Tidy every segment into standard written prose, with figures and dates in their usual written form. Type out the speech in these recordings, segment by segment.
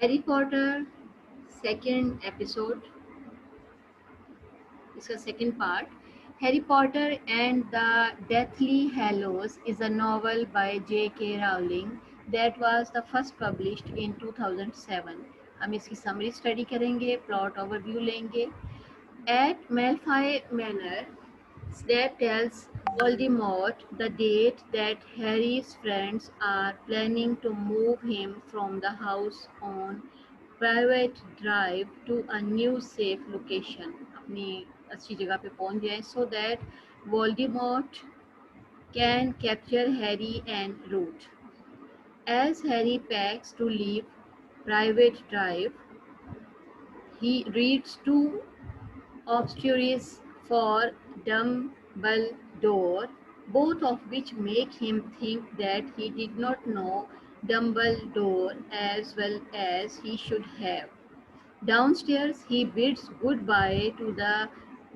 Harry Potter second episode, इसका second part. Harry Potter and the Deathly Hallows is a novel by J.K. Rowling that was the first published in 2007। हम इसकी summary study करेंगे, plot overview लेंगे। At Malfoy Manor, Snape tells Voldemort the date that Harry's friends are planning to move him from the house on Private Drive to a new safe location, अपनी अच्छी जगह पे पहुंच जाए, so that Voldemort can capture Harry en route. As Harry packs to leave Private Drive, he reads two obituaries for Dumbledore, both of which make him think that he did not know Dumbledore as well as he should have. Downstairs, he bids goodbye to the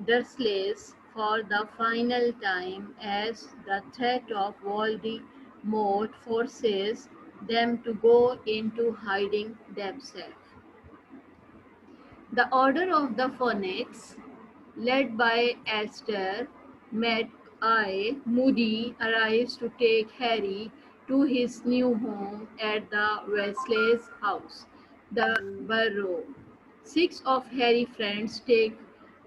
Dursleys for the final time as the threat of Voldemort forces them to go into hiding themselves. The Order of the Phoenix, led by Aleister Mad-Eye Moody, arrives to take Harry to his new home at the Weasley's house, the Burrow. Six of Harry's friends take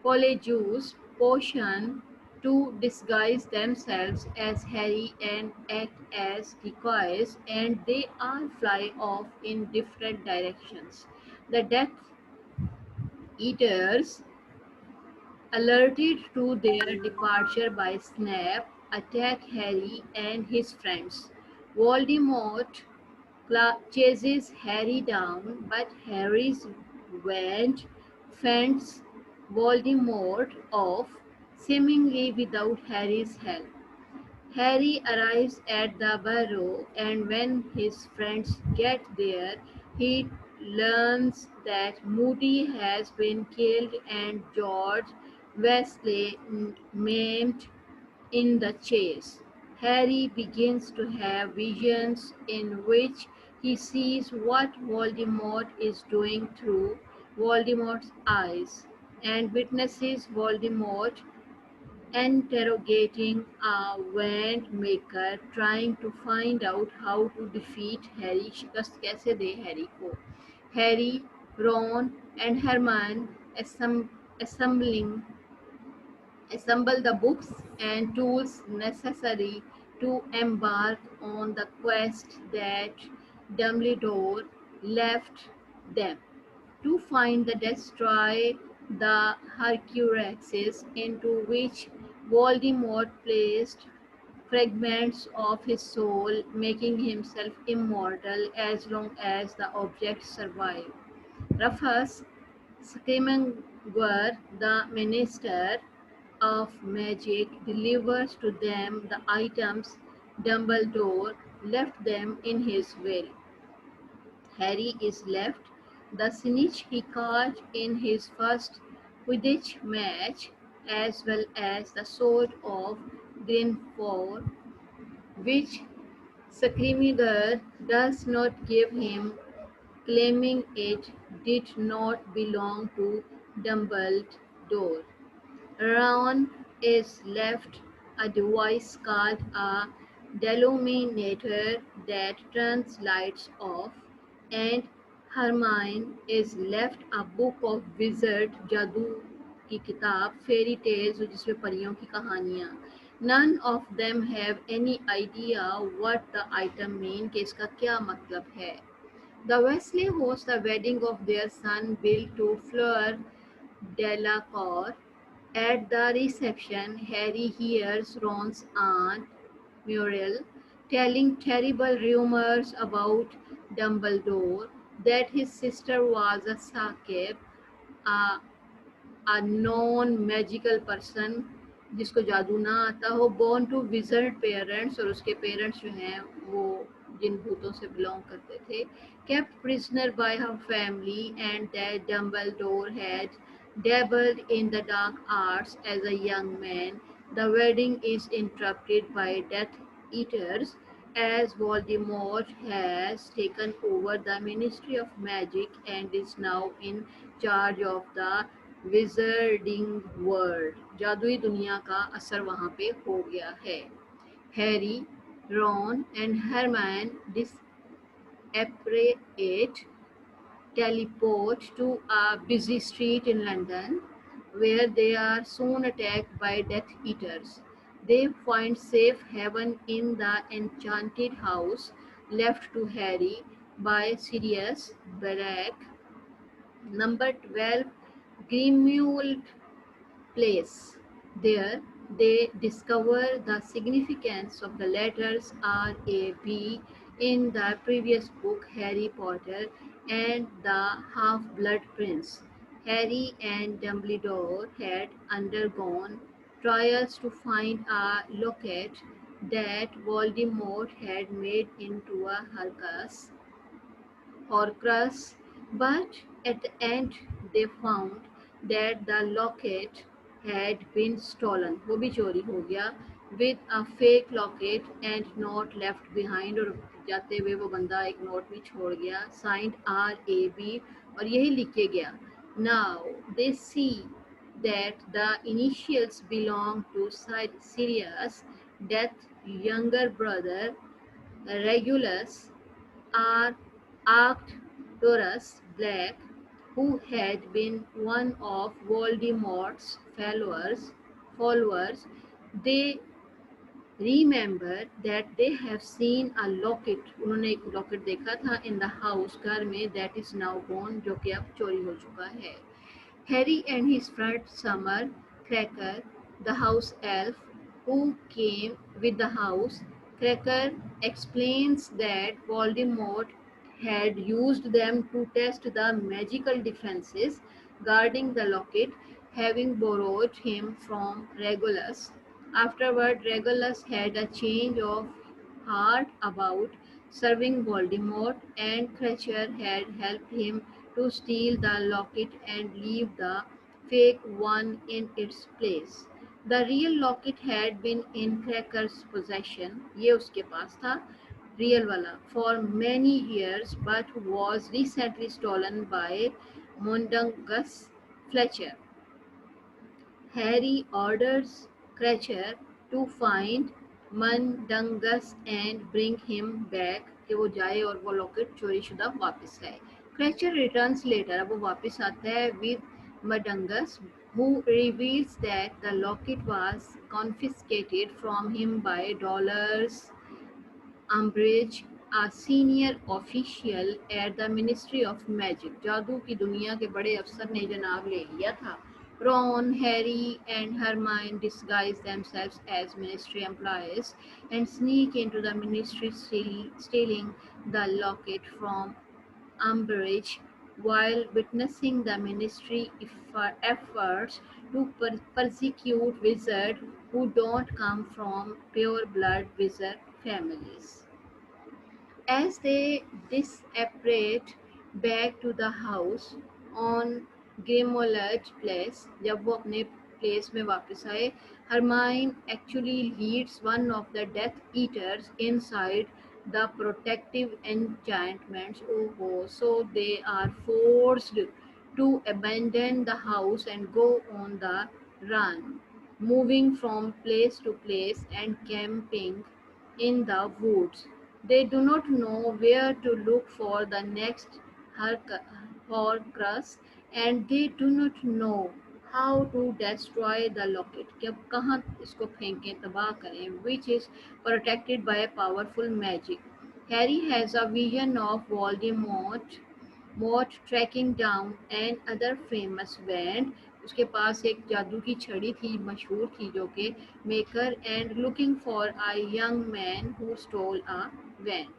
Polyjuice Potion to disguise themselves as Harry and act as decoys, and they all fly off in different directions. The Death Eaters, alerted to their departure by Snape, attack Harry and his friends. Voldemort chases Harry down, but Harry's wand fends Voldemort off, seemingly without Harry's help. Harry arrives at the burrow, and when his friends get there, he learns that Moody has been killed and George Weasley maimed in the chase. Harry begins to have visions in which he sees what Voldemort is doing through Voldemort's eyes and witnesses Voldemort interrogating a wand maker trying to find out how to defeat Harry, शिकस्त कैसे दे Harry को. Harry, Ron and Hermione assembling assemble the books and tools necessary to embark on the quest that Dumbledore left them to find and destroy the Horcruxes into which Voldemort placed fragments of his soul, making himself immortal as long as the objects survive. Rufus Scrimgeour, the Minister of Magic, delivers to them the items Dumbledore left them in his will. Harry is left the snitch he caught in his first Quidditch match, as well as the Sword of Gryffindor, which Scrimgeour does not give him, claiming it did not belong to Dumbledore. Ron is left a device called a deluminator that turns lights off, and Hermione is left a book of wizard जादू की किताब fairy tales जिसमें परियों की कहानियाँ. None of them have any idea what the item mean कि इसका क्या मतलब है. The Weasley host the wedding of their son Bill to Fleur Delacour. At the reception, Harry hears Ron's aunt, Muriel, telling terrible rumors about Dumbledore, that his sister was a Sakib, a, a non-magical person जिसको जादू ना आता हो, born to wizard parents, और उसके parents जो हैं वो जिन भूतों से belong करते थे, kept prisoner by her family, and that Dumbledore had dabbled in the dark arts as a young man. The wedding is interrupted by Death Eaters as Voldemort has taken over the Ministry of Magic and is now in charge of the Wizarding world. जादुई दुनिया का असर वहाँ पे हो गया है. Harry, Ron and Hermione disapparate teleport to a busy street in London, where they are soon attacked by Death Eaters. They find safe haven in the enchanted house left to Harry by Sirius Black, number 12, Grimmauld Place. There, they discover the significance of the letters RAB in the previous book Harry Potter and the Half-Blood Prince. Harry and Dumbledore had undergone trials to find a locket that Voldemort had made into a Horcrux, but at the end they found that the locket had been stolen. वो भी चोरी हो गया. With a fake locket and note left behind, और जाते हुए वो बंदा एक नोट भी छोड़ गया, signed RAB, और यही लिख के गया. Now they see that the initials belong to Sirius, Death's younger brother, Regulus, are Arcturus Black, who had been one of Voldemort's followers. They remember that they have seen a locket. उन्होंने एक locket देखा था in the house घर में, that is now gone, जो कि अब चोरी हो चुका है. Harry and his friend Summer Cracker, the house elf, who came with the house. Cracker explains that Voldemort had used them to test the magical defenses guarding the locket, having borrowed him from Regulus. Afterward, Regulus had a change of heart about serving Voldemort, and Cratchit had helped him to steal the locket and leave the fake one in its place. The real locket had been in Cracker's possession, ये उसके पास था, real वाला, for many years, but was recently stolen by Mundungus Fletcher. Harry orders Cratchit to find Mundungus and bring him back, कि वो जाए और वो locket चोरी शुदा वापस लाए. Cratchit returns later, अब वो वापस आता है with Mundungus, who reveals that the locket was confiscated from him by Dolores Umbridge, a senior official at the Ministry of Magic. जादू की दुनिया के बड़े अफसर ने जनाब ले लिया था. Ron, Harry, and Hermione disguise themselves as ministry employees and sneak into the ministry, stealing the locket from Umbridge, while witnessing the ministry efforts to persecute wizards who don't come from pure blood wizard families. As they disapparate back to the house on Grimmauld Place, जब वो अपने place में वापस आए, Hermione actually leads one of the Death Eaters inside the protective enchantments. Oh, so they are forced to abandon the house and go on the run, moving from place to place and camping in the woods. They do not know where to look for the next Horcrux, and they do not know how to destroy the locket, कि अब कहाँ इसको फेंकें, तबाह करें, which is protected by a powerful magic. Harry has a vision of Voldemort tracking down an other famous wand. उसके पास एक जादू की छड़ी थी, मशहूर थी, जो कि maker, and looking for a young man who stole a wand.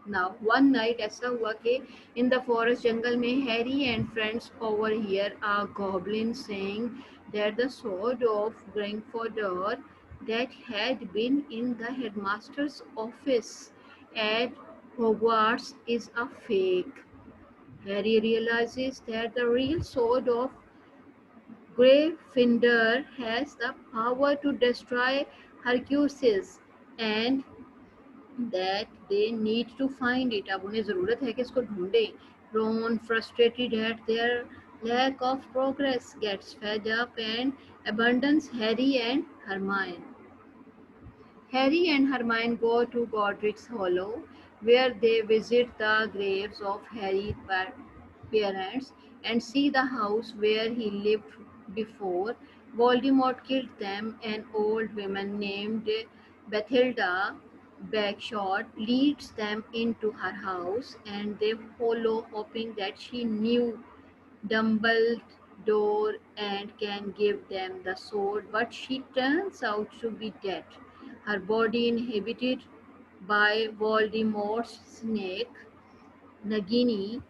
Now, one night ऐसा हुआ कि in the forest जंगल में Harry and friends overhear a goblin saying that the sword of Gryffindor that had been in the headmaster's office at Hogwarts is a fake. Harry realizes that the real sword of Gryffindor has the power to destroy Horcruxes, and that they need to find it. अब उन्हें ज़रूरत है कि इसको ढूंढें. Ron, frustrated at their lack of progress, gets fed up and abandons Harry and Hermione. Harry and Hermione go to Godric's Hollow, where they visit the graves of Harry's parents and see the house where he lived before Voldemort killed them. An old woman named Bathilda Bagshot leads them into her house, and they follow, hoping that she knew Dumbledore and can give them the sword, but she turns out to be dead, her body inhabited by Voldemort's snake, Nagini.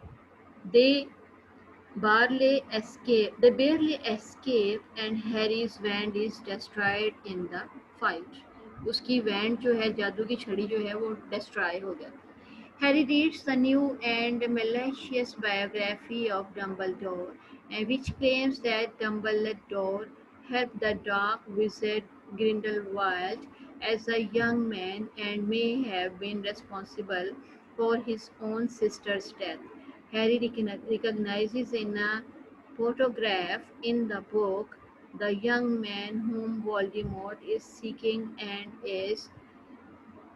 They barely escape, and Harry's wand is destroyed in the fight. उसकी wand जो है, जादू की छड़ी जो है, वो destroy हो जाती है. Harry reads the new and malicious biography of Dumbledore, which claims that Dumbledore helped the Dark Wizard Grindelwald as a young man and may have been responsible for his own sister's death. Harry recognizes in a photograph in the book the young man whom Voldemort is seeking and is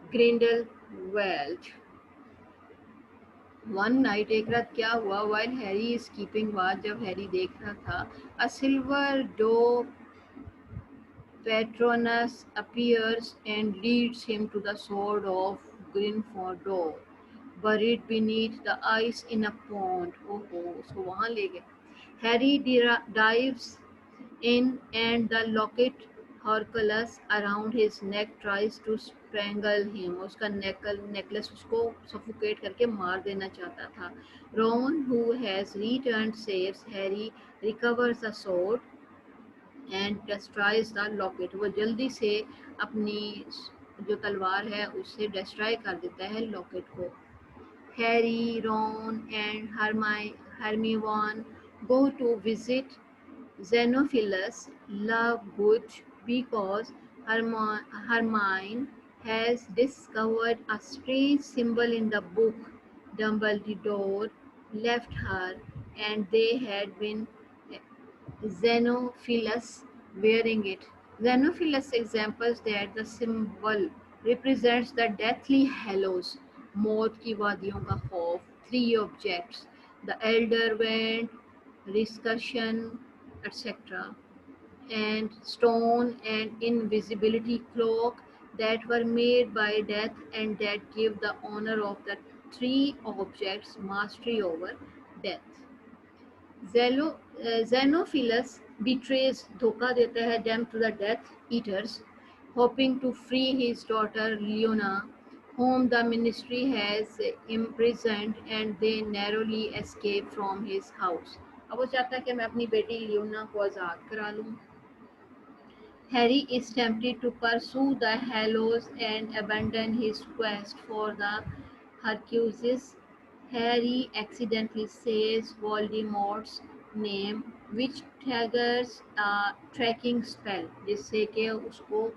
Grindelwald. One night, एक रात क्या हुआ, while Harry is keeping watch, जब Harry देख रहा था, a silver doe Patronus appears and leads him to the sword of Gryffindor, buried beneath the ice in a pond. ओहो, उसको वहां ले गए. Harry dives in, and the locket Horculus around his neck tries to strangle him. उसका necklace उसको suffocate करके मार देना चाहता था. Ron, who has returned, saves Harry, recovers the sword and destroys the locket. वो जल्दी से अपनी जो तलवार है उससे डिस्ट्रॉय कर देता है लॉकेट को. Harry, Ron and Hermione go to visit Xenophilus Lovegood because Hermione has discovered a strange symbol in the book Dumbledore left her, and they had been Xenophilus wearing it. Xenophilus examples that the symbol represents the deathly hallows, मौत की वादियों का खौफ, three objects, the elder wand, discussion, etc., and stone and invisibility cloak that were made by death and that give the owner of the three objects mastery over death. Xenophilus betrays, धोखा देता है, them to the Death Eaters, hoping to free his daughter Leona, whom the ministry has imprisoned, and they narrowly escape from his house. अब वो चाहता है कि मैं अपनी बेटी लियोना को आज़ाद करा लूँ. Harry is tempted to pursue the Hallows and abandon his quest for the Horcruxes. Harry accidentally says Voldemort's name, which triggers a tracking spell, जिससे कि उसको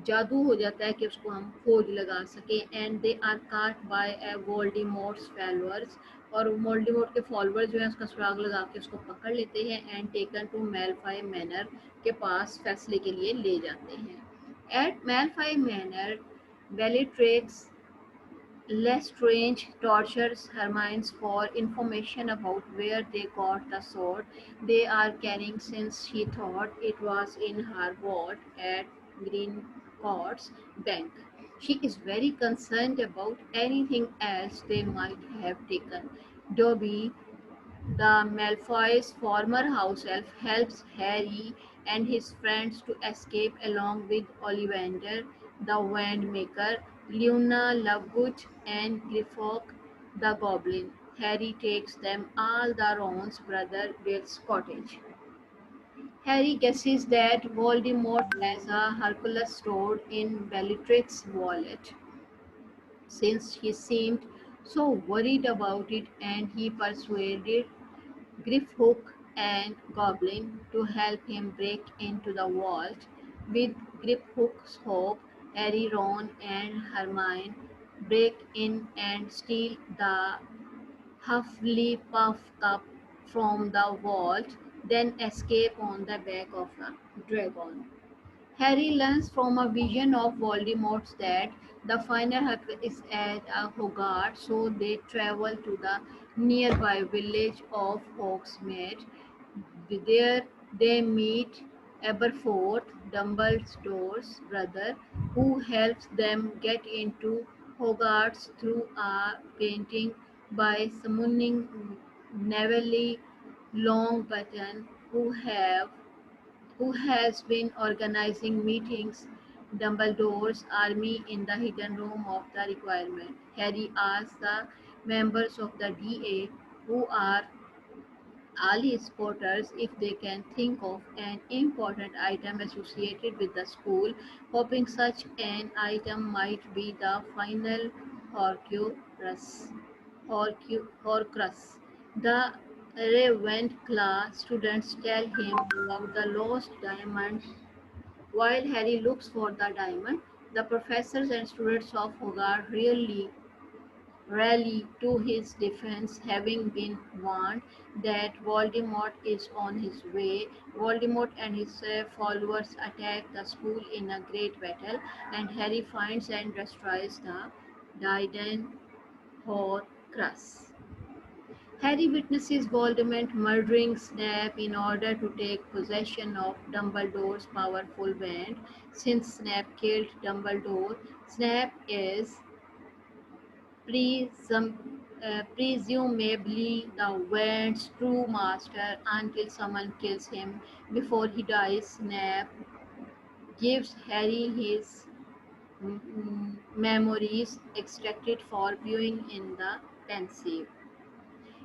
जादू हो जाता है कि उसको हम खोज लगा सकें. एंड दे आर काट बाय ए वोल्डेमॉर्ट्स फॉलोअर्स, और वोल्डेमॉर्ट के फॉलोअर्स जो हैं उसका सुराग लगा के उसको पकड़ लेते हैं and taken to Malfoy Manor के पास फैसले के लिए ले जाते हैं. At Malfoy Manor Bellatrix Lestrange tortures Hermione for information about where they got the sword they are carrying, since she thought it was in her vault at Greencourt's bank. She is very concerned about anything else they might have taken. Dobby, the Malfoy's former house elf, helps Harry and his friends to escape along with Ollivander, the Wandmaker, Luna Lovegood, and Griffock the Goblin. Harry takes them all to Ron's brother Bill's cottage. Harry guesses that Voldemort has a Hercules stored in Bellatrix's wallet, since he seemed so worried about it, and he persuaded Grifhook and Goblin to help him break into the vault. With Grifhook's help, Harry, Ron, and Hermione break in and steal the Hufflepuff cup from the vault, then escape on the back of a dragon. Harry learns from a vision of Voldemort that the final hut is at a Hogarth, so they travel to the nearby village of Hogsmeade. There they meet Aberforth, Dumbledore's brother, who helps them get into Hogarth through a painting by summoning Neville Longbottom, who has been organizing meetings Dumbledore's army in the hidden room of the requirement. Harry asks the members of the DA, who are Ali Potters, if they can think of an important item associated with the school, hoping such an item might be the final Horcrux. Horcrux. The Ravenclaw students tell him about the lost diamond. While Harry looks for the diamond, the professors and students of Hogarth rally to his defense, having been warned that Voldemort is on his way. Voldemort and his followers attack the school in a great battle, and Harry finds and destroys the Didan Horcrux. Harry witnesses Voldemort murdering Snape in order to take possession of Dumbledore's powerful wand. Since Snape killed Dumbledore, Snape is presumably the wand's true master until someone kills him. Before he dies, Snape gives Harry his memories extracted for viewing in the pensieve.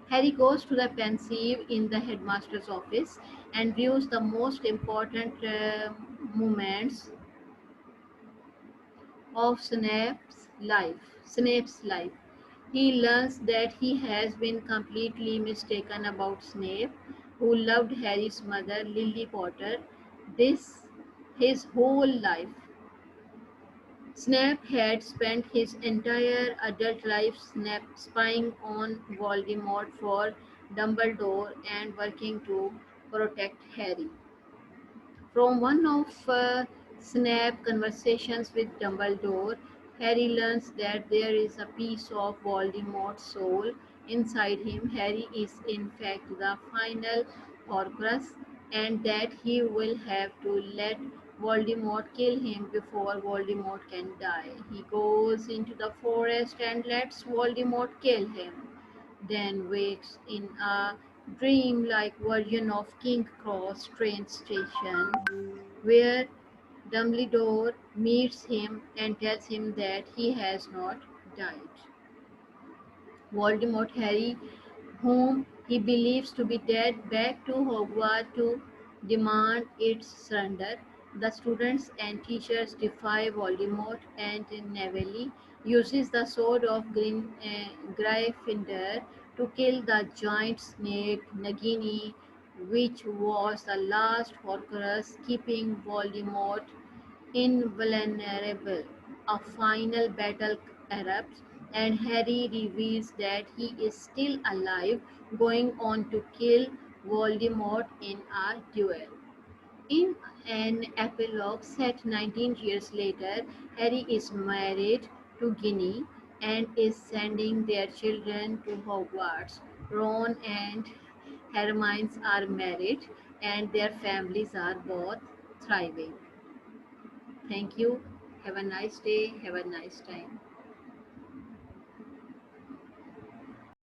Harry goes to the pensieve in the headmaster's office and views the most important moments of Snape's life. He learns that he has been completely mistaken about Snape, who loved Harry's mother, Lily Potter, this his whole life. Snape had spent his entire adult life spying on Voldemort for Dumbledore and working to protect Harry. From one of Snape's conversations with Dumbledore, Harry learns that there is a piece of Voldemort's soul inside him. Harry is in fact the final Horcrux, and that he will have to let Voldemort kill him before Voldemort can die. He goes into the forest and lets Voldemort kill him, then wakes in a dream-like version of King Cross train station, where Dumbledore meets him and tells him that he has not died. Voldemort Harry, whom he believes to be dead, back to Hogwarts to demand its surrender. The students and teachers defy Voldemort, and Neville uses the sword of Gryffindor to kill the giant snake Nagini, which was the last Horcrux keeping Voldemort invulnerable. A final battle erupts, and Harry reveals that he is still alive, going on to kill Voldemort in a duel. In an epilogue set 19 years later, Harry is married to Ginny and is sending their children to Hogwarts. Ron and Hermione are married, and their families are both thriving. Thank you. Have a nice day. Have a nice time.